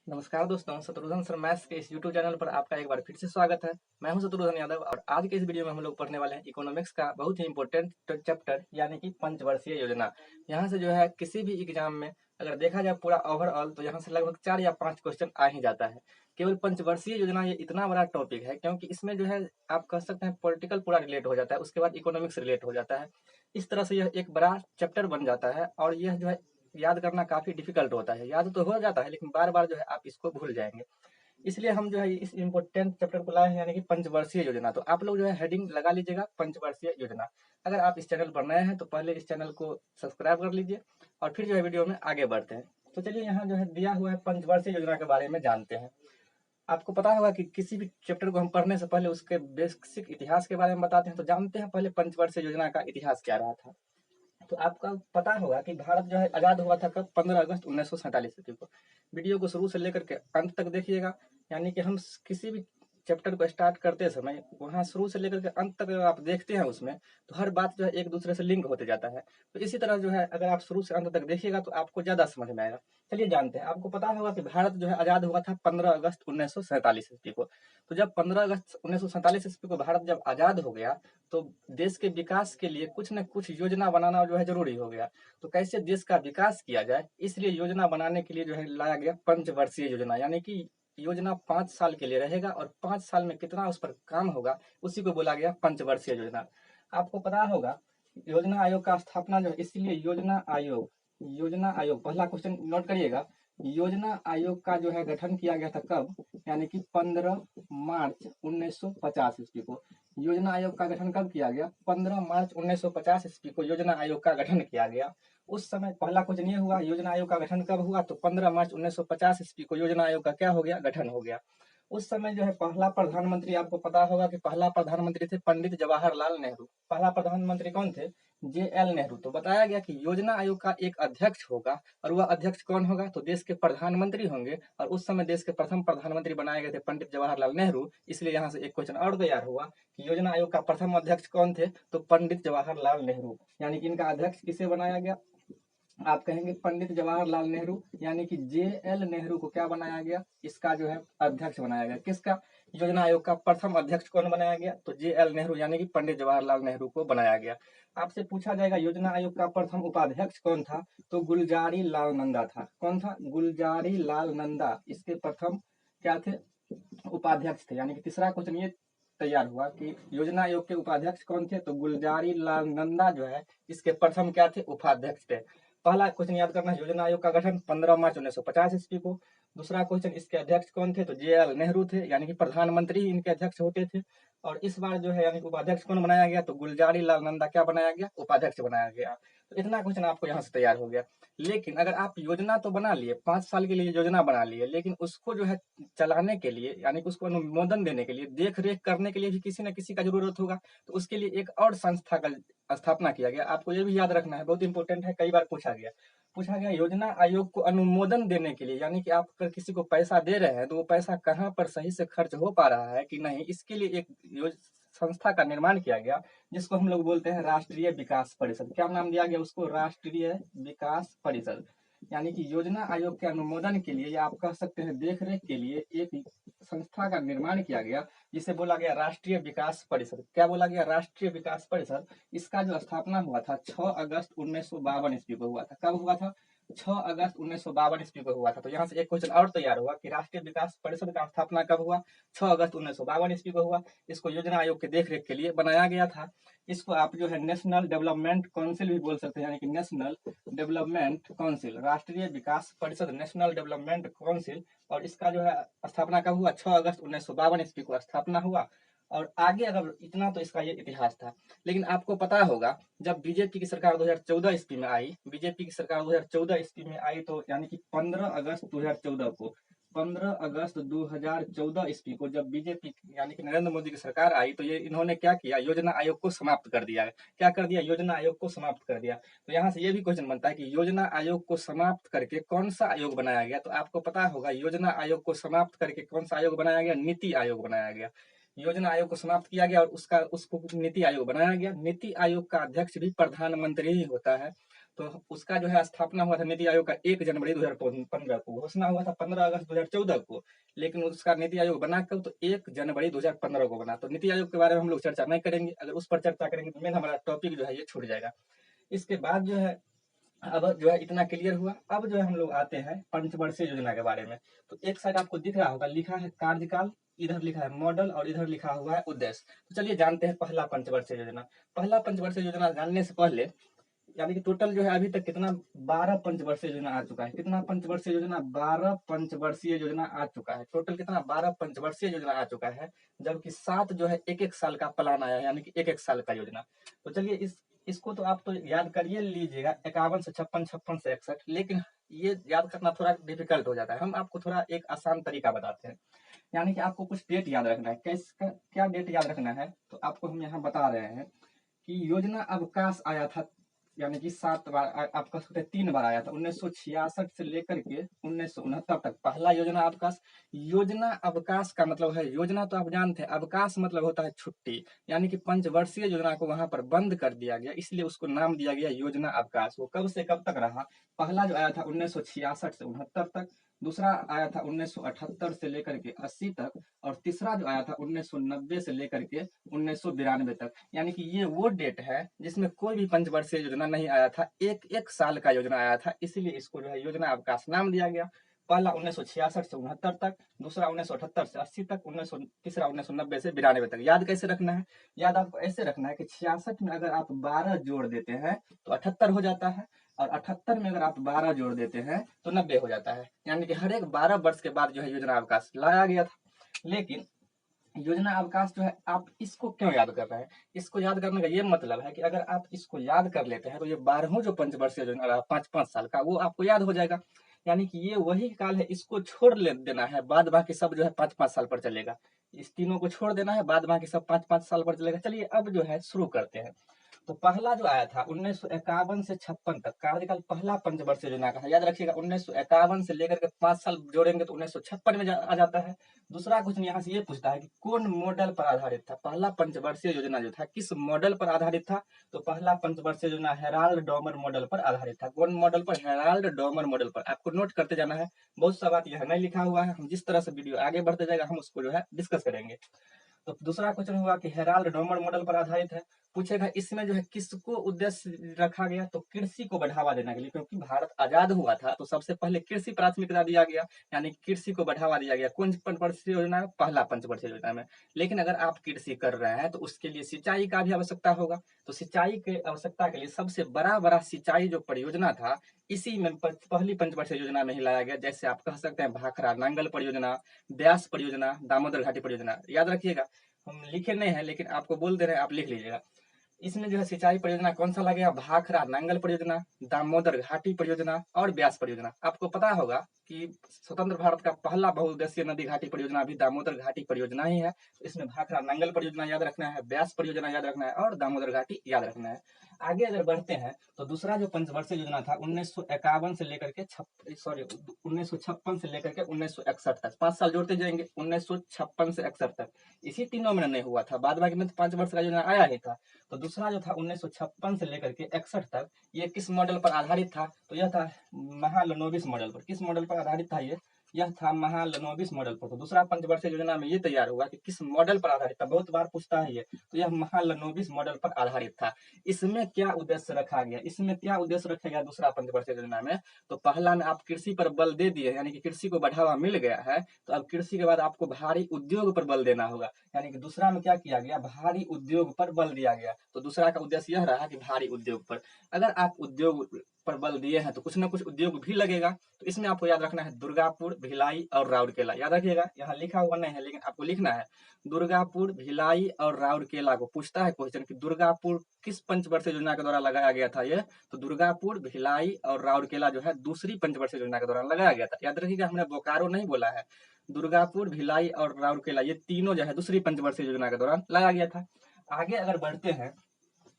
नमस्कार दोस्तों, Shatrughan sir maths के इस यूट्यूब चैनल पर आपका एक बार फिर से स्वागत है। मैं हूं शत्रुघ्न यादव और आज के इस वीडियो में हम लोग पढ़ने वाले हैं इकोनॉमिक्स का बहुत ही इंपॉर्टेंट चैप्टर यानी कि पंचवर्षीय योजना। यहाँ से जो है किसी भी एग्जाम में अगर देखा जाए पूरा ओवरऑल तो यहाँ से लगभग 4 या 5 क्वेश्चन आ ही जाता है। केवल पंचवर्षीय योजना ये इतना बड़ा टॉपिक है क्योंकि इसमें जो है आप कह सकते हैं पॉलिटिकल पूरा रिलेट हो जाता है, उसके बाद इकोनॉमिक्स रिलेट हो जाता है। इस तरह से यह एक बड़ा चैप्टर बन जाता है और यह जो है याद करना काफी डिफिकल्ट होता है। याद तो हो जाता है लेकिन बार बार जो है आप इसको भूल जाएंगे। इसलिए हम जो है इस इम्पोर्टेंट चैप्टर को लाए हैं यानी कि पंचवर्षीय योजना। तो आप लोग जो है हेडिंग लगा लीजिएगा पंचवर्षीय योजना। अगर आप इस चैनल पर नए हैं तो पहले इस चैनल को सब्सक्राइब कर लीजिए और फिर जो है वीडियो में आगे बढ़ते हैं। तो चलिए यहाँ जो है दिया हुआ है पंचवर्षीय योजना के बारे में जानते हैं। आपको पता होगा कि किसी भी चैप्टर को हम पढ़ने से पहले उसके बेसिक इतिहास के बारे में बताते हैं। तो जानते हैं पहले पंचवर्षीय योजना का इतिहास क्या रहा था। तो आपका पता होगा कि भारत जो है आजाद हुआ था कब? 15 अगस्त 1947 ईस्वी को। वीडियो को शुरू से लेकर के अंत तक देखिएगा। यानी कि हम किसी भी चैप्टर को स्टार्ट करते समय वहां शुरू से लेकर के अंत तक अगर आप देखते हैं उसमें तो हर बात जो है एक दूसरे से लिंक होते जाता है। तो इसी तरह जो है अगर आप शुरू से अंत तक देखिएगा तो आपको ज्यादा समझ में आएगा। चलिए जानते हैं। आपको पता होगा कि भारत जो है आजाद हुआ था 15 अगस्त 1947 ईस्वी को। तो जब 15 अगस्त 1947 ईस्वी को भारत जब आजाद हो गया तो देश के विकास के लिए कुछ न कुछ योजना बनाना जो है जरूरी हो गया। तो कैसे देश का विकास किया जाए, इसलिए योजना बनाने के लिए जो है लाया गया पंचवर्षीय योजना। यानी कि योजना 5 साल के लिए रहेगा और 5 साल में कितना उस पर काम होगा उसी को बोला गया पंचवर्षीय योजना। आपको पता होगा योजना आयोग का स्थापना जो है, इसलिए योजना आयोग पहला क्वेश्चन नोट करिएगा। योजना आयोग का जो है गठन किया गया था कब? यानी कि 15 मार्च 1950 ईस्वी को। योजना आयोग का गठन कब किया गया? 15 मार्च 1950 ईस्वी को योजना आयोग का गठन किया गया। उस समय पहला क्वेश्चन ये हुआ योजना आयोग का गठन कब हुआ? तो 15 मार्च 1950 ईस्वी को योजना आयोग का क्या हो गया? गठन हो गया। उस समय जो है पहला प्रधानमंत्री, आपको पता होगा कि पहला प्रधानमंत्री थे पंडित जवाहरलाल नेहरू। पहला प्रधानमंत्री कौन थे? JL नेहरू। तो बताया गया कि योजना आयोग का एक अध्यक्ष होगा और वह अध्यक्ष कौन होगा? तो देश के प्रधानमंत्री होंगे। और उस समय देश के प्रथम प्रधानमंत्री बनाए गए थे पंडित जवाहरलाल नेहरू। इसलिए यहाँ से एक क्वेश्चन और तैयार हुआ कि योजना आयोग का प्रथम अध्यक्ष कौन थे? तो पंडित जवाहरलाल नेहरू। यानी कि इनका अध्यक्ष किसे बनाया गया? आप कहेंगे पंडित जवाहरलाल नेहरू। यानी कि JL नेहरू को क्या बनाया गया? इसका जो है अध्यक्ष बनाया गया। किसका? योजना आयोग का प्रथम अध्यक्ष कौन बनाया गया? तो JL नेहरू यानी कि पंडित जवाहरलाल नेहरू को बनाया गया। आपसे पूछा जाएगा योजना आयोग का प्रथम उपाध्यक्ष कौन था? तो गुलजारी लाल नंदा था। कौन था? गुलजारी लाल नंदा इसके प्रथम क्या थे? उपाध्यक्ष थे। यानी कि तीसरा क्वेश्चन ये तैयार हुआ कि योजना आयोग के उपाध्यक्ष कौन थे? तो गुलजारी लाल नंदा जो है इसके प्रथम क्या थे? उपाध्यक्ष थे। पहला क्वेश्चन याद करना है, योजना आयोग का गठन 15 मार्च 1950 ईस्वी को। दूसरा क्वेश्चन इसके अध्यक्ष कौन थे? तो JL नेहरू थे। यानी कि प्रधानमंत्री ही इनके अध्यक्ष होते थे। और इस बार जो है यानी कि उपाध्यक्ष कौन बनाया गया? तो गुलजारी लाल नंदा क्या बनाया गया? उपाध्यक्ष बनाया गया। तो इतना क्वेश्चन आपको यहाँ से तैयार हो गया। लेकिन अगर आप योजना तो बना लिए, 5 साल के लिए योजना बना लिए, लेकिन उसको जो है चलाने के लिए यानी कि उसको अनुमोदन देने के लिए, देख रेख करने के लिए भी किसी न किसी का जरूरत होगा। तो उसके लिए एक और संस्था का स्थापना किया गया। आपको ये भी याद रखना है, बहुत इंपॉर्टेंट है, कई बार पूछा गया योजना आयोग को अनुमोदन देने के लिए। यानी कि आप अगर किसी को पैसा दे रहे हैं तो वो पैसा कहाँ पर सही से खर्च हो पा रहा है कि नहीं, इसके लिए एक संस्था का निर्माण किया गया जिसको हम लोग बोलते हैं राष्ट्रीय विकास परिषद। क्या नाम दिया गया उसको? राष्ट्रीय विकास परिषद। यानी कि योजना आयोग के अनुमोदन के लिए या आप कह सकते हैं देख रेख के लिए एक संस्था का निर्माण किया गया जिसे बोला गया राष्ट्रीय विकास परिषद। क्या बोला गया? राष्ट्रीय विकास परिषद। इसका जो स्थापना हुआ था 6 अगस्त 1952 ईस्वी को हुआ था। कब हुआ था? 6 अगस्त 1952 ईस्वी को हुआ था। तो यहाँ से एक क्वेश्चन और तैयार हुआ कि राष्ट्रीय विकास परिषद का स्थापना कब हुआ? 6 अगस्त 1952 ईस्वी को हुआ। इसको योजना आयोग के देख रेख के लिए बनाया गया था। इसको आप जो है नेशनल डेवलपमेंट काउंसिल भी बोल सकते हैं। यानी कि नेशनल डेवलपमेंट काउंसिल, राष्ट्रीय विकास परिषद, नेशनल डेवलपमेंट काउंसिल। और इसका जो है स्थापना कब हुआ? 6 अगस्त 1952 ईस्वी को स्थापना हुआ। और आगे अगर इतना तो इसका ये इतिहास था। लेकिन आपको पता होगा जब बीजेपी की सरकार 2014 ईस्वी में आई, बीजेपी की सरकार 2014 ईस्वी में आई तो यानी कि 15 अगस्त 2014 ईस्वी को जब बीजेपी यानी कि नरेंद्र मोदी की सरकार आई तो ये इन्होंने क्या किया? योजना आयोग को समाप्त कर दिया। क्या कर दिया? योजना आयोग को समाप्त कर दिया। तो यहाँ से ये भी क्वेश्चन बनता है कि योजना आयोग को समाप्त करके कौन सा आयोग बनाया गया? तो आपको पता होगा योजना आयोग को समाप्त करके कौन सा आयोग बनाया गया? नीति आयोग बनाया गया। योजना आयोग को समाप्त किया गया और उसको नीति आयोग बनाया गया। नीति आयोग का अध्यक्ष भी प्रधानमंत्री ही होता है। तो उसका जो है स्थापना हुआ था नीति आयोग का 1 जनवरी 2015 को, घोषणा हुआ था 15 अगस्त 2014 को, लेकिन उसका नीति आयोग बना कब, तो 1 जनवरी 2015 को बना। तो नीति आयोग के बारे में हम लोग चर्चा नहीं करेंगे, अगर उस पर चर्चा करेंगे तो मेन हमारा टॉपिक जो है ये छूट जाएगा। इसके बाद जो है अब जो है इतना क्लियर हुआ। अब जो है हम लोग आते हैं पंचवर्षीय योजना के बारे में। तो एक साइड आपको दिख रहा होगा, लिखा है कार्यकाल, इधर लिखा है मॉडल और इधर लिखा हुआ है उद्देश्य। तो चलिए जानते हैं पहला पंचवर्षीय योजना। पहला पंचवर्षीय योजना जानने से पहले, यानी कि टोटल जो है अभी तक कितना 12 पंचवर्षीय योजना आ चुका है। कितना पंचवर्षीय योजना, 12 पंचवर्षीय योजना आ चुका है। टोटल कितना 12 पंचवर्षीय योजना आ चुका है, जबकि 7 जो है एक एक साल का प्लान आया है, यानी कि एक एक साल का योजना। तो चलिए इसको तो आप तो याद करिए लीजिएगा, 51 से 56, 56 से 61, लेकिन ये याद करना थोड़ा डिफिकल्ट हो जाता है। हम आपको थोड़ा एक आसान तरीका बताते हैं, यानी कि आपको कुछ डेट याद रखना है। कैसे, क्या डेट याद रखना है, तो आपको हम यहाँ बता रहे हैं कि योजना अवकाश आया था, यानी कि 7 बार, आपका 3 बार आया था, 1966 से लेकर के 1969 तक पहला योजना अवकाश। योजना अवकाश का मतलब है, योजना तो आप जानते हैं, अवकाश मतलब होता है छुट्टी, यानी कि पंचवर्षीय योजना को वहां पर बंद कर दिया गया, इसलिए उसको नाम दिया गया योजना अवकाश। वो कब से कब तक रहा, पहला जो आया था 1966 से 69 तक, दूसरा आया था 1978 से लेकर के 80 तक, और तीसरा जो आया था 1990 से लेकर के 1992 तक। यानी कि ये वो डेट है जिसमें कोई भी पंचवर्षीय योजना नहीं आया था, एक एक साल का योजना आया था, इसीलिए इसको जो है योजना अवकाश नाम दिया गया। पहला 1966 से 69 तक, दूसरा 1978 से 80 तक, तीसरा 1990 से 92 तक। याद कैसे रखना है, याद आपको ऐसे रखना है कि 66 में अगर आप 12 जोड़ देते हैं तो 78 हो जाता है, और 78 में अगर आप 12 जोड़ देते हैं तो 90 हो जाता है। यानी कि हर एक 12 वर्ष के बाद जो है योजना अवकाश लाया गया था। लेकिन योजना अवकाश जो है, आप इसको क्यों याद कर रहे हैं, इसको याद करने का ये मतलब है कि अगर आप इसको याद कर लेते हैं तो ये 12वां जो पंचवर्षीय योजना रहा 5-5 साल का, वो आपको याद हो जाएगा। यानी कि ये वही काल है, इसको छोड़ ले देना है, बाद बाकी सब जो है 5-5 साल पर चलेगा। इस तीनों को छोड़ देना है, बाद बाकी सब 5-5 साल पर चलेगा। चलिए अब जो है शुरू करते हैं। तो पहला जो आया था 1951 से 56 तक कार्यकाल, पहला पंचवर्षीय योजना का है। याद रखिएगा 1951 से लेकर के 5 साल जोड़ेंगे तो 1956 में आ जाता है। दूसरा क्वेश्चन यहाँ से ये पूछता है कि कौन मॉडल पर आधारित था, पहला पंचवर्षीय योजना जो था किस मॉडल पर आधारित था। तो पहला पंचवर्षीय योजना हेराल्ड डॉमर मॉडल पर आधारित था। कौन मॉडल पर, हेराल्ड डॉमर मॉडल पर। आपको नोट करते जाना है, बहुत सा बात यहाँ नहीं लिखा हुआ है, हम जिस तरह से वीडियो आगे बढ़ते जाएगा हम उसको जो है डिस्कस करेंगे। तो दूसरा क्वेश्चन हुआ कि हेराल्ड डॉमर मॉडल पर आधारित है। पूछेगा इसमें जो है किसको उद्देश्य रखा गया, तो कृषि को बढ़ावा देने के लिए, क्योंकि भारत आजाद हुआ था तो सबसे पहले कृषि प्राथमिकता दिया गया, यानी कृषि को बढ़ावा दिया गया। कौन पंचवर्षीय योजना है, पहला पंचवर्षीय योजना में। लेकिन अगर आप कृषि कर रहे हैं तो उसके लिए सिंचाई का भी आवश्यकता होगा, तो सिंचाई के आवश्यकता के लिए सबसे बड़ा सिंचाई जो परियोजना था इसी में पहली पंचवर्षीय योजना में ही लाया गया। जैसे आप कह सकते हैं भाखड़ा नांगल परियोजना, ब्यास परियोजना, दामोदर घाटी परियोजना। याद रखिएगा, हम लिखे नहीं है लेकिन आपको बोल दे रहे हैं, आप लिख लीजिएगा। इसमें जो है सिंचाई परियोजना कौन सा लगेगा, भाखड़ा नांगल परियोजना, दामोदर घाटी परियोजना और ब्यास परियोजना। आपको पता होगा कि स्वतंत्र भारत का पहला बहुउद्देशीय नदी घाटी परियोजना भी दामोदर घाटी परियोजना ही है। इसमें भाखड़ा नांगल परियोजना याद रखना है, ब्यास परियोजना याद रखना है और दामोदर घाटी याद रखना है। आगे अगर बढ़ते हैं तो दूसरा जो पंचवर्षीय योजना था 1951 से लेकर के 1956 से लेकर के 1961 तक, 5 साल जोड़ते जाएंगे, 1956 से 61 तक। इसी तीनों में नहीं हुआ था, बाद बाकी में तो 5 वर्ष का योजना आया ही था। तो दूसरा जो था 1956 से लेकर के 61 तक, ये किस मॉडल पर आधारित था, तो यह था महालनोबिस मॉडल पर। किस मॉडल पर आधारित था यह था महालनोबिस मॉडल पर। तो दूसरा पंचवर्षीय योजना में ये तैयार हुआ कि किस मॉडल पर आधारित था, बहुत बार पूछता है ये, तो यह महालनोबिस मॉडल पर आधारित था। इसमें क्या उद्देश्य रखा गया, इसमें क्या उद्देश्य रखा गया दूसरा पंचवर्षीय योजना में, तो पहला में आप कृषि पर बल दे दिए, यानी कि कृषि को बढ़ावा मिल गया है, तो अब कृषि के बाद आपको भारी उद्योग पर बल देना होगा। यानी कि दूसरा में क्या किया गया, भारी उद्योग पर बल दिया गया। तो दूसरा का उद्देश्य यह रहा कि भारी उद्योग पर, अगर आप उद्योग पर बल दिए हैं तो कुछ ना कुछ उद्योग भी लगेगा। तो इसमें आपको याद रखना है दुर्गापुर, भिलाई और राउरकेला। याद रखिएगा, यहाँ लिखा हुआ नहीं है लेकिन आपको लिखना है दुर्गापुर, भिलाई और राउरकेला को। पूछता है क्वेश्चन कि दुर्गापुर किस पंचवर्षीय योजना के द्वारा लगाया गया था ये, तो दुर्गापुर, भिलाई और राउरकेला जो है दूसरी पंचवर्षीय योजना के दौरान लगाया गया था। याद रखिएगा, हमने बोकारो नहीं बोला है, दुर्गापुर, भिलाई और राउरकेला ये तीनों जो है दूसरी पंचवर्षीय योजना के दौरान लगाया गया था। आगे अगर बढ़ते हैं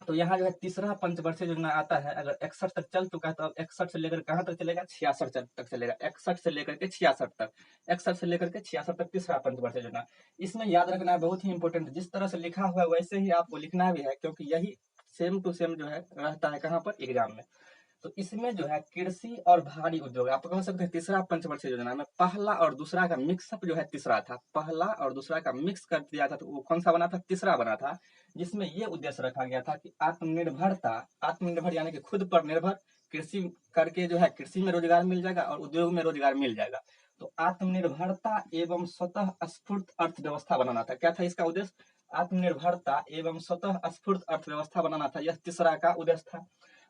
तो यहाँ जो है तीसरा पंचवर्षीय योजना आता है। अगर 61 तक चल चुका है तो अब 61 से लेकर कहाँ तक चलेगा, 66 तक चलेगा। 61 से लेकर के 66 तक, 61 से लेकर के 66 तक तीसरा पंचवर्षीय योजना। इसमें याद रखना है, बहुत ही इंपॉर्टेंट, जिस तरह से लिखा हुआ है वैसे ही आपको लिखना भी है, क्योंकि यही सेम टू सेम जो है रहता है कहाँ पर, एग्जाम में। तो इसमें जो है कृषि और भारी उद्योग, आप कह सकते हैं तीसरा पंचवर्षीय योजना में पहला और दूसरा का मिक्सअप जो है तीसरा था, पहला और दूसरा का मिक्स कर दिया था तो वो कौन सा बना था, तीसरा बना था, जिसमें ये उद्देश्य रखा गया था कि आत्मनिर्भरता, आत्मनिर्भर यानी कि खुद पर निर्भर, कृषि करके जो है कृषि में रोजगार मिल जाएगा और उद्योग में रोजगार मिल जाएगा। तो आत्मनिर्भरता एवं स्वतः स्फूर्त अर्थव्यवस्था बनाना था। क्या था इसका उद्देश्य, आत्मनिर्भरता एवं स्वतः स्फूर्त अर्थव्यवस्था बनाना था, यह तीसरा का उद्देश्य था।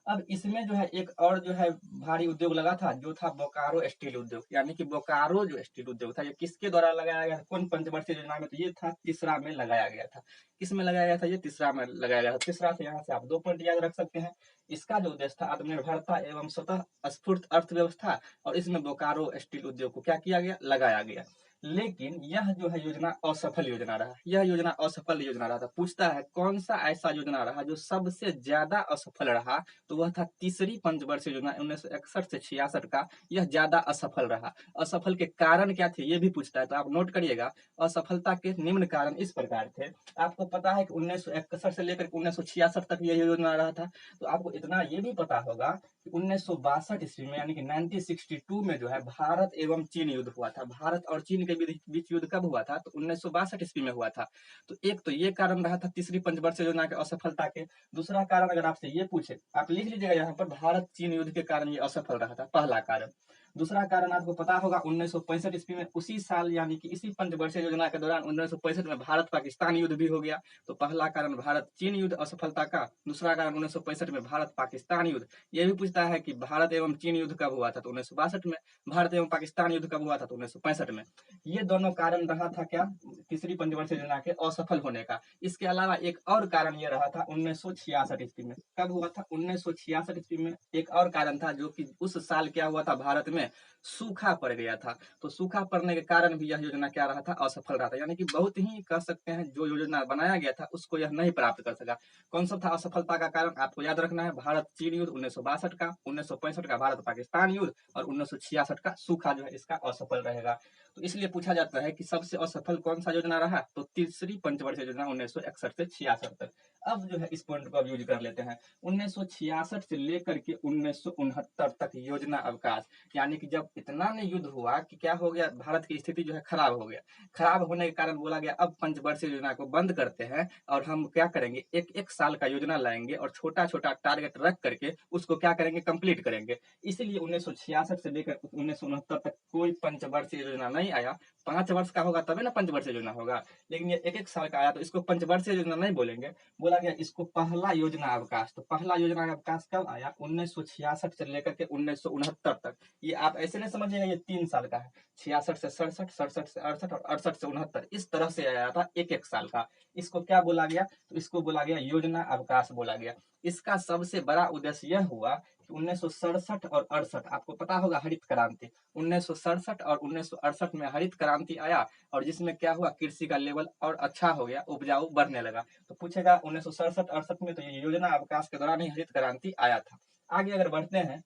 अब इसमें जो है एक और जो है भारी उद्योग लगा था, जो था बोकारो स्टील उद्योग, यानी कि बोकारो जो स्टील उद्योग था, ये किसके द्वारा लगाया गया था, कौन पंचवर्षीय योजना में, तो ये था तीसरा में लगाया गया था। किस में लगाया गया था, ये तीसरा में लगाया गया था। तीसरा से यहाँ से आप 2 पॉइंट याद रख सकते हैं। इसका जो उद्देश्य था आत्मनिर्भरता एवं स्वतः स्फूर्त अर्थव्यवस्था, और इसमें बोकारो स्टील उद्योग को क्या किया गया, लगाया गया। लेकिन यह जो है योजना असफल योजना रहा, यह योजना असफल योजना रहा था। पूछता है कौन सा ऐसा योजना रहा जो सबसे ज्यादा असफल रहा, तो वह था तीसरी पंचवर्षीय योजना 1961 से 66 का, यह ज्यादा असफल रहा। असफल के कारण क्या थे ये भी पूछता है, तो आप नोट करिएगा। असफलता के निम्न कारण इस प्रकार थे। आपको पता है कि 1961 से लेकर 1966 तक यह योजना रहा था। तो आपको इतना ये भी पता होगा कि 1962 ईस्वी में यानी कि 1962 में जो है भारत एवं चीन युद्ध हुआ था। भारत और चीन के बीच युद्ध कब हुआ था, तो 1962 ईस्वी में हुआ था। तो एक तो ये कारण रहा था तीसरी पंचवर्षीय योजना के असफलता के। दूसरा कारण अगर आपसे ये पूछे, आप लिख लीजिएगा यहाँ पर, भारत चीन युद्ध के कारण ये असफल रहा था, पहला कारण। दूसरा कारण आपको पता होगा 1965 ईस्वी में, उसी साल यानी कि इसी पंचवर्षीय योजना के दौरान 1965 में भारत पाकिस्तान युद्ध भी हो गया। तो पहला कारण भारत चीन युद्ध असफलता का, दूसरा कारण 1965 में भारत पाकिस्तान युद्ध। ये भी पूछता है कि भारत एवं चीन युद्ध कब हुआ था, तो 1962 में। भारत एवं पाकिस्तान युद्ध कब हुआ था, तो 1965 में। ये दोनों कारण रहा था क्या, तीसरी पंचवर्षीय योजना के असफल होने का। इसके अलावा एक और कारण ये रहा था 1966 ईस्वी में। कब हुआ था, 1966 ईस्वी में एक और कारण था, जो कि उस साल क्या हुआ था, भारत में सूखा पड़ गया था। तो सूखा पड़ने के कारण भी यह योजना क्या रहा था, असफल रहा था। यानी कि बहुत ही कह सकते हैं जो योजना बनाया गया था उसको यह नहीं प्राप्त कर सका। कौन सा था असफलता का कारण, आपको याद रखना है, भारत चीन युद्ध 1962 का, 1965 का भारत पाकिस्तान युद्ध, और 1966 का सूखा जो है इसका असफल रहेगा। तो इसलिए पूछा जाता है कि सबसे असफल कौन सा योजना रहा, तो तीसरी पंचवर्षीय योजना 1961 से 66 तक। अब जो है इस पॉइंट को अब यूज कर लेते हैं। 1966 से लेकर के 1969 तक योजना अवकाश, यानी कि जब इतना ने युद्ध हुआ कि क्या हो गया, भारत की स्थिति जो है खराब हो गया। खराब होने के कारण बोला गया अब पंचवर्षीय योजना को बंद करते हैं और हम क्या करेंगे, एक एक साल का योजना लाएंगे और छोटा छोटा टारगेट रख करके उसको क्या करेंगे, कंप्लीट करेंगे। इसीलिए 1966 से लेकर 1969 तक कोई पंचवर्षीय योजना नहीं आया। 5 वर्ष का होगा तभी ना पंचवर्षीय योजना होगा, लेकिन ये एक एक साल का आया तो इसको पंचवर्षीय योजना नहीं बोलेंगे। बोला गया इसको पहला योजना अवकाश। तो पहला योजना अवकाश कब आया, 1966 से लेकर के 1969 तक। ये आप ऐसे नहीं समझिएगा ये 3 साल का है, 66 से 67, 67 से 68 और 68 से 69, इस तरह से आया था एक एक साल का। इसको क्या बोला गया, तो इसको बोला गया योजना अवकाश बोला गया। इसका सबसे बड़ा उद्देश्य यह हुआ कि 1967 और 68, आपको पता होगा हरित क्रांति, 1967 और 1968 में हरित क्रांति आया, और जिसमें क्या हुआ, कृषि का लेवल और अच्छा हो गया, उपजाऊ बढ़ने लगा। तो पूछेगा 1967-68 में तो ये योजना अवकाश के दौरान ही हरित क्रांति आया था। आगे अगर बढ़ते हैं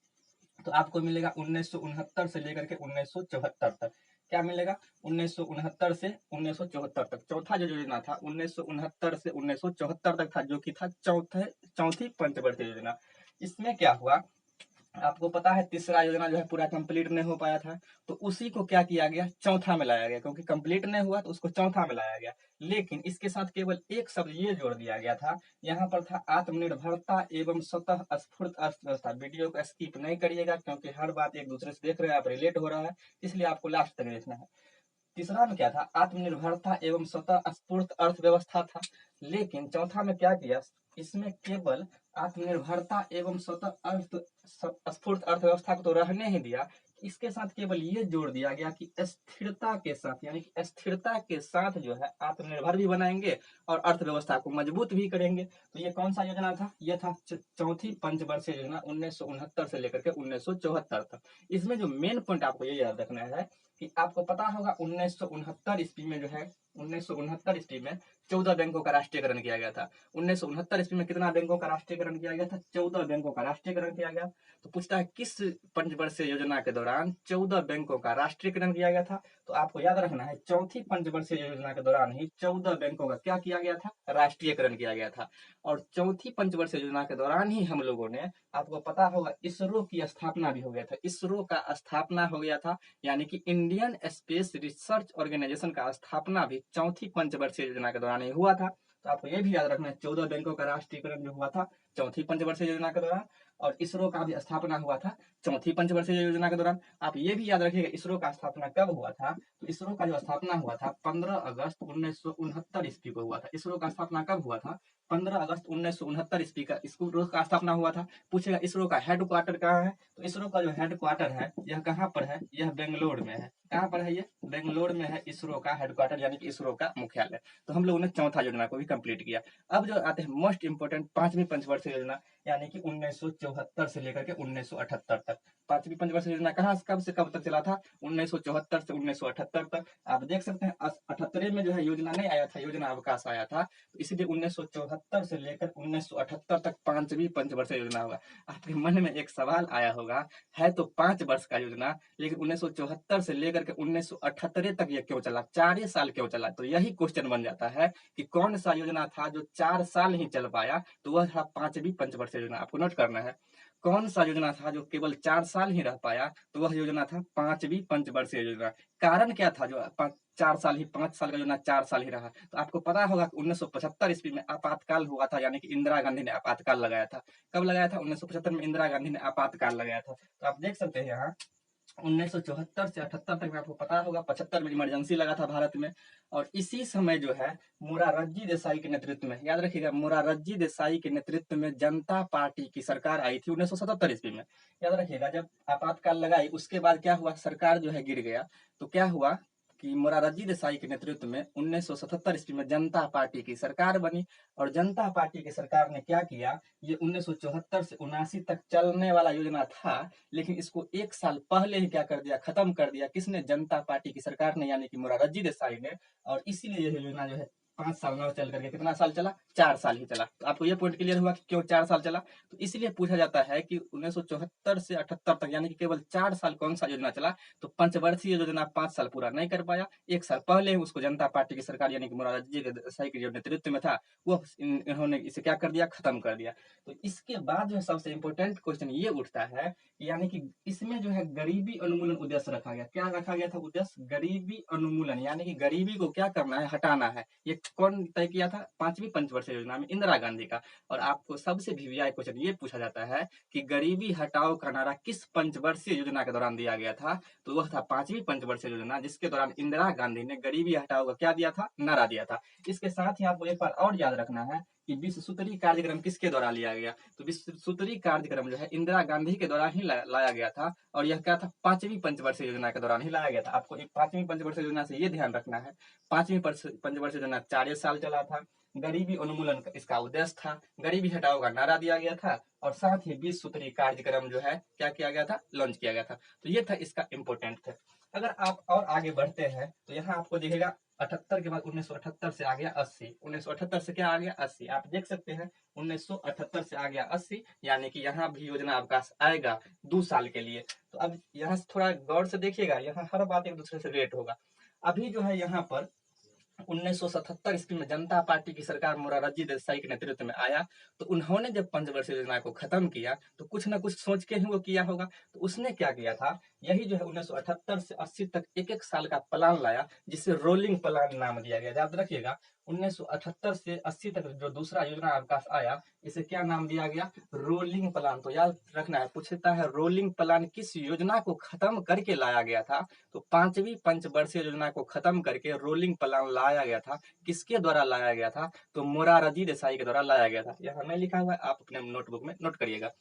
तो आपको मिलेगा 1969 से लेकर के 1974 तक। क्या मिलेगा, 1969 से 1974 तक। चौथा जो योजना था 1969 से 1974 तक था, जो कि था चौथी पंचवर्षीय योजना। इसमें क्या हुआ, आपको पता है तीसरा योजना जो है पूरा कंप्लीट नहीं हो पाया था, तो उसी को क्या किया गया, चौथा में लाया गया, क्योंकि कंप्लीट नहीं हुआ तो उसको चौथा में लाया गया। लेकिन इसके साथ केवल एक शब्द ये जोड़ दिया गया था, यहाँ पर था आत्मनिर्भरता एवं स्वतः स्फूर्त अर्थव्यवस्था। वीडियो को स्किप नहीं करिएगा, क्योंकि हर बात एक दूसरे से देख रहे हैं आप, रिलेट हो रहा है, इसलिए आपको लास्ट तक देखना है। तीसरा में क्या था, आत्मनिर्भरता एवं स्वतः स्फूर्त अर्थव्यवस्था था। लेकिन चौथा में क्या किया, इसमें केवल आत्मनिर्भरता एवं स्वतः स्फूर्त अर्थव्यवस्था को तो रहने ही दिया, इसके साथ केवल ये जोड़ दिया गया कि स्थिरता के साथ, यानी कि स्थिरता के साथ जो है आत्मनिर्भर भी बनाएंगे और अर्थव्यवस्था को मजबूत भी करेंगे। तो ये कौन सा योजना था, यह था चौथी पंचवर्षीय योजना 1969 से लेकर के 1974 तक। इसमें जो मेन पॉइंट आपको ये याद रखना है कि आपको पता होगा 1969 ईस्वी में जो है 1969 ईस्वी में 14 बैंकों का राष्ट्रीयकरण किया गया था। 1969 ईस्वी में कितना बैंकों का राष्ट्रीयकरण किया गया था? 14 बैंकों का राष्ट्रीयकरण किया गया। तो पूछता है किस पंचवर्षीय योजना के दौरान 14 बैंकों का राष्ट्रीयकरण किया गया था? तो आपको याद रखना है चौथी पंचवर्षीय योजना के दौरान ही 14 बैंकों का क्या किया गया था? राष्ट्रीयकरण किया गया था। और चौथी पंचवर्षीय योजना के दौरान ही हम लोगों ने, आपको पता होगा, इसरो की स्थापना भी हो गया था। इसरो का स्थापना हो गया था, यानी कि इंडियन स्पेस रिसर्च ऑर्गेनाइजेशन का स्थापना भी चौथी पंचवर्षीय योजना के दौरान ही हुआ था। तो आपको यह भी याद रखना है 14 बैंकों का राष्ट्रीयकरण जो हुआ था चौथी पंचवर्षीय योजना के दौरान, और इसरो का भी स्थापना हुआ था चौथी पंचवर्षीय योजना के दौरान। आप ये भी याद रखिएगा इसरो का स्थापना कब हुआ था? तो इसरो का जो स्थापना हुआ था 15 अगस्त 1969 ईस्वी को हुआ था। इसरो का स्थापना कब हुआ था? 15 अगस्त 1969 ईस्वी का इसरो का स्थापना हुआ था। पूछेगा इसरो का हेड क्वार्टर कहाँ है? तो इसरो का जो हेड क्वार्टर है यह कहाँ पर है? यह बेंगलोर में है। कहाँ पर है? ये बेंगलोर में है इसरो का हेड क्वार्टर, यानी कि इसरो का मुख्यालय। तो हम लोगों ने चौथा योजना को भी कंप्लीट किया। अब जो आते हैं मोस्ट इंपोर्टेंट पांचवी पंचवर्षीय योजना, यानी कि 1974 से लेकर के 1978 तक। पांचवी पंचवर्षीय योजना कहाँ कब से कब तक चला था? 1974 से 1978 तक। आप देख सकते हैं 78 में जो है योजना नहीं आया था, योजना अवकाश आया था, तो इसलिए 1974 से लेकर 1978 तक पांचवी पंचवर्षीय योजना होगा। आपके मन में एक सवाल आया होगा, है तो 5 वर्ष का योजना, लेकिन 1974 से लेकर के 1978 तक ये क्यों चला? 4 साल क्यों चला? तो यही क्वेश्चन बन जाता है कि कौन सा योजना था जो 4 साल ही चल पाया? तो वह था पांचवी पंचवर्षीय योजना। आपको नोट करना है कौन सा योजना था जो केवल 4 साल ही रह पाया? तो वह योजना था पांचवी पंचवर्षीय योजना। कारण क्या था जो 4 साल ही, 5 साल का योजना 4 साल ही रहा? तो आपको पता होगा कि 1975 ईस्वी में आपातकाल हुआ था, यानी कि इंदिरा गांधी ने आपातकाल लगाया था। कब लगाया था? 1975 में इंदिरा गांधी ने आपातकाल लगाया था। तो आप देख सकते हैं यहाँ 1974 से 78 तक में आपको पता होगा 75 में इमरजेंसी लगा था भारत में, और इसी समय जो है मोरारजी देसाई के नेतृत्व में, याद रखिएगा मोरारजी देसाई के नेतृत्व में जनता पार्टी की सरकार आई थी 1977 ईस्वी में। याद रखिएगा जब आपातकाल लगाई उसके बाद क्या हुआ? सरकार जो है गिर गया। तो क्या हुआ कि मोरारजी देसाई के नेतृत्व में 1977 ईस्वी में जनता पार्टी की सरकार बनी, और जनता पार्टी की सरकार ने क्या किया, ये 1974 से 79 तक चलने वाला योजना था, लेकिन इसको 1 साल पहले ही क्या कर दिया? खत्म कर दिया। किसने? जनता पार्टी की सरकार ने, यानी कि मोरारजी देसाई ने। और इसीलिए यह योजना जो है 5 साल न चल करके कितना साल चला? 4 साल ही चला। तो आपको ये पॉइंट क्लियर हुआ कि क्यों 4 साल चला? तो इसलिए पूछा जाता है कि 1974 से 78 तक, यानी कि केवल 4 साल कौन सा योजना चला? तो पंचवर्षीय योजना 5 साल पूरा नहीं कर पाया। 1 साल पहले ही उसको जनता पार्टी की सरकार, यानी कि मोरारजी देसाई के जो नेतृत्व में था, वो इन्होंने इसे क्या कर दिया? खत्म कर दिया। तो इसके बाद जो सबसे इंपॉर्टेंट क्वेश्चन ये उठता है, यानी कि इसमें जो है गरीबी उन्मूलन उद्देश्य रखा गया। क्या रखा गया था उद्देश्य? गरीबी उन्मूलन, यानी कि गरीबी को क्या करना है? हटाना है। ये कौन तय किया था? पांचवी पंचवर्षीय योजना में इंदिरा गांधी का। और आपको सबसे वीवीआई क्वेश्चन ये पूछा जाता है कि गरीबी हटाओ का नारा किस पंचवर्षीय योजना के दौरान दिया गया था? तो वह था पांचवी पंचवर्षीय योजना, जिसके दौरान इंदिरा गांधी ने गरीबी हटाओ का क्या दिया था? नारा दिया था। इसके साथ ही आपको एक बार और याद रखना है कि विश्व सूत्री कार्यक्रम किसके द्वारा लिया गया? तो विश्व सूत्री कार्यक्रम जो है इंदिरा गांधी के द्वारा ही लाया गया था, और यह क्या था? पांचवी पंचवर्षीय योजना के दौरान ही लाया गया था। आपको पांचवी पंचवर्षीय योजना से ये ध्यान रखना है, पांचवी पंचवर्षीय योजना 4 साल चला था। गरीबी उन्मूलन का इसका उद्देश्य था, गरीबी हटाओ का नारा दिया गया था, और साथ ही विश्व सूत्री कार्यक्रम जो है क्या किया गया था? लॉन्च किया गया था। तो ये था इसका इंपोर्टेंट था। अगर आप और आगे बढ़ते हैं तो यहाँ आपको दिखेगा 78 के बाद 1978 से आ गया 80। 1978 से क्या आ गया? 80। आप देख सकते हैं 1978 से आ गया 80, यानी कि यहाँ भी योजना अवकाश आएगा 2 साल के लिए। तो अब यहाँ से थोड़ा गौर से देखिएगा, यहाँ हर बात एक दूसरे से रिलेट होगा। अभी जो है यहाँ पर 1977 ईस्वी में जनता पार्टी की सरकार मोरारजी देसाई के नेतृत्व में आया, तो उन्होंने जब पंचवर्षीय योजना को खत्म किया तो कुछ ना कुछ सोच के ही वो किया होगा। तो उसने क्या किया था, यही जो है 1978 से 80 तक एक एक साल का प्लान लाया, जिसे रोलिंग प्लान नाम दिया गया। याद रखिएगा 1978 से 80 तक जो दूसरा योजना अवकाश आया, इसे क्या नाम दिया गया? Rolling plan. तो याद रखना है, पूछता है रोलिंग प्लान किस योजना को खत्म करके लाया गया था? तो पांचवी पंचवर्षीय योजना को खत्म करके रोलिंग प्लान लाया गया था। किसके द्वारा लाया गया था? तो मोरारजी देसाई के द्वारा लाया गया था। यहाँ नहीं लिखा हुआ है, आप अपने नोटबुक में नोट करिएगा।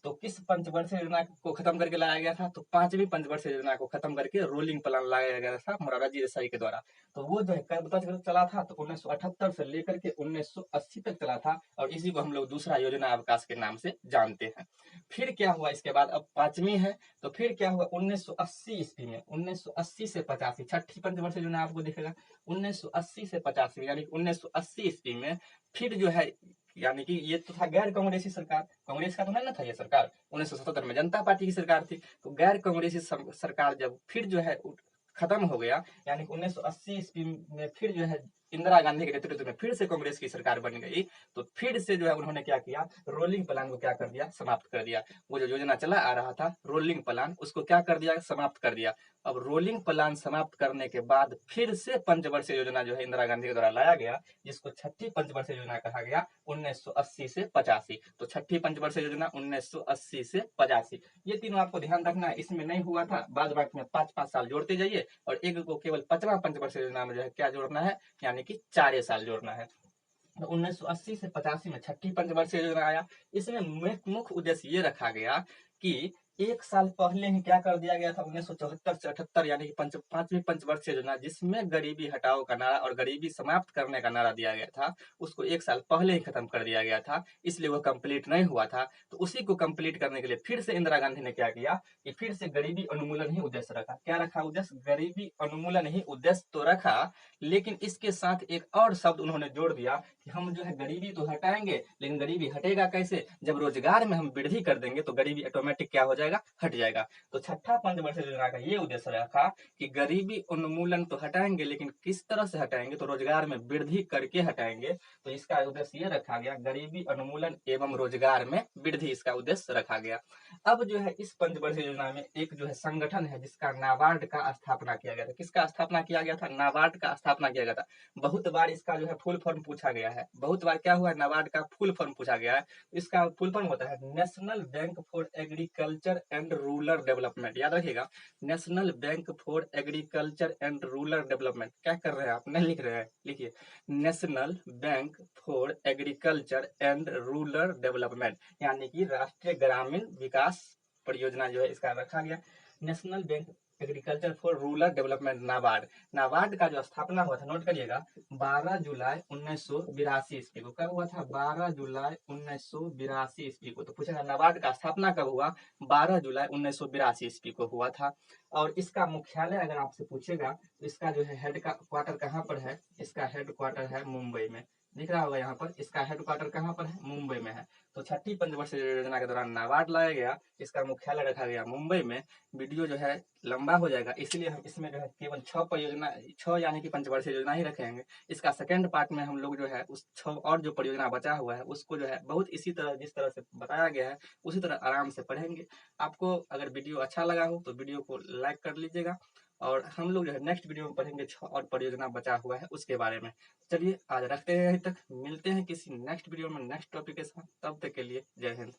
तो किस पंचवर्षीय योजना को खत्म करके लाया गया था? तो 5वीं पंचवर्षीय योजना को खत्म करके रोलिंग प्लान लाया गया था मोरारजी देसाई के द्वारा। तो वो जो है कब तक चला था? तो 1978 से लेकर के 1980 तक चला था, और इसी को हम लोग दूसरा योजना अवकाश के नाम से जानते हैं। फिर क्या हुआ इसके बाद? अब 5वीं है, तो फिर क्या हुआ 1980 ईस्वी में, 1980 से 85, छठी पंचवर्षीय योजना आपको दिखेगा 1980 से 85, यानी 1980 ईस्वी में फिर जो है, यानी कि ये तो था गैर कांग्रेसी सरकार, कांग्रेस का तो नहीं ना था ये सरकार, 1977 में जनता पार्टी की सरकार थी। तो गैर कांग्रेसी सरकार जब फिर जो है खत्म हो गया, यानी 1980 ईस्वी में फिर जो है इंदिरा गांधी के नेतृत्व में फिर से कांग्रेस की सरकार बन गई, तो फिर से जो है उन्होंने क्या किया, रोलिंग प्लान को क्या कर दिया, समाप्त कर दिया। वो जो योजना चला आ रहा था रोलिंग प्लान, उसको क्या कर दिया, समाप्त कर दिया। अब रोलिंग प्लान समाप्त करने के बाद फिर से पंचवर्षीय योजना जो है इंदिरा गांधी के द्वारा लाया गया, जिसको छठी पंचवर्षीय योजना कहा गया 1980 से 85। तो छठी पंचवर्षीय योजना 1980 से 85, ये तीनों आपको ध्यान रखना है। इसमें नहीं हुआ था, बाद बाकी में 5-5 साल जोड़ते जाइए, और एक को केवल 5वां पंचवर्षीय योजना में जो है क्या जोड़ना है, यानी कि 4 साल जोड़ना है। तो 1980 से 85 में छठी पंचवर्षीय योजना आया। इसमें मुख्य उद्देश्य ये रखा गया कि 1 साल पहले ही क्या कर दिया गया था, 1974 से 78, यानी कि 5वीं पंचवर्षीय योजना, जिसमें गरीबी हटाओ का नारा और गरीबी समाप्त करने का नारा दिया गया था, उसको 1 साल पहले ही खत्म कर दिया गया था, इसलिए वो कंप्लीट नहीं हुआ था। तो उसी को कंप्लीट करने के लिए फिर से इंदिरा गांधी ने क्या किया कि फिर से गरीबी उन्मूलन ही उद्देश्य रखा। क्या रखा उद्देश्य? गरीबी उन्मूलन ही उद्देश्य तो रखा, लेकिन इसके साथ एक और शब्द उन्होंने जोड़ दिया कि हम जो है गरीबी तो हटाएंगे, लेकिन गरीबी हटेगा कैसे? जब रोजगार में हम वृद्धि कर देंगे तो गरीबी ऑटोमेटिक क्या हो जाएगा, हट जाएगा। तो छठा पंचवर्षीय योजना का ये उद्देश्य रखा कि गरीबी उन्मूलन तो हटाएंगे, लेकिन किस तरह से हटाएंगे, तो रोजगार में वृद्धि करके हटाएंगे। तो इसका उद्देश्य ये रखा गया, गरीबी उन्मूलन एवं रोजगार में वृद्धि, इसका उद्देश्य रखा गया। अब जो है इस पंचवर्षीय योजना में एक जो है संगठन है जिसका नाबार्ड का स्थापना किया गया था। किसका स्थापना किया गया था? नाबार्ड का स्थापना किया गया था। बहुत बार इसका जो है फुल फॉर्म पूछा गया है, बहुत बार क्या हुआ है, नाबार्ड का फुल फॉर्म पूछा गया है। इसका फुल फॉर्म होता है national bank for agriculture and rural development. याद रखिएगा, national bank for agriculture and rural development. क्या कर रहे हैं आप, नहीं लिख रहे हैं, लिखिए national bank for agriculture and rural development, यानी कि राष्ट्रीय ग्रामीण विकास परियोजना जो है इसका रखा गया, national bank agriculture for rural development, NABARD. NABARD का जो स्थापना हुआ था, नोट करिएगा, 12 जुलाई 1982 ईस्वी को। कब हुआ था? 12 जुलाई 1982 ईस्वी को। तो पूछेगा नाबार्ड का स्थापना कब हुआ? 12 जुलाई 1982 ईस्वी को हुआ था। और इसका मुख्यालय अगर आपसे पूछेगा तो इसका जो है हेड का क्वार्टर कहाँ पर है? इसका हेड क्वार्टर है मुंबई में, दिख रहा होगा यहाँ पर, इसका हेड क्वार्टर कहाँ पर है? मुंबई में है। तो छठी पंचवर्षीय योजना के दौरान नाबार्ड लाया गया, इसका मुख्यालय रखा गया मुंबई में। वीडियो जो है लंबा हो जाएगा, इसलिए हम इसमें जो है केवल 6 परियोजना, 6 यानी कि पंचवर्षीय योजना ही रखेंगे। इसका सेकंड पार्ट में हम लोग जो है उस 6 और जो परियोजना बचा हुआ है उसको जो है बहुत इसी तरह जिस तरह से बताया गया है उसी तरह आराम से पढ़ेंगे। आपको अगर वीडियो अच्छा लगा हो तो वीडियो को लाइक कर लीजिएगा, और हम लोग जो है नेक्स्ट वीडियो में पढ़ेंगे 6 और परियोजना बचा हुआ है उसके बारे में। चलिए आज रखते हैं यहीं तक, मिलते हैं किसी नेक्स्ट वीडियो में नेक्स्ट टॉपिक के साथ, तब तक के लिए जय हिंद।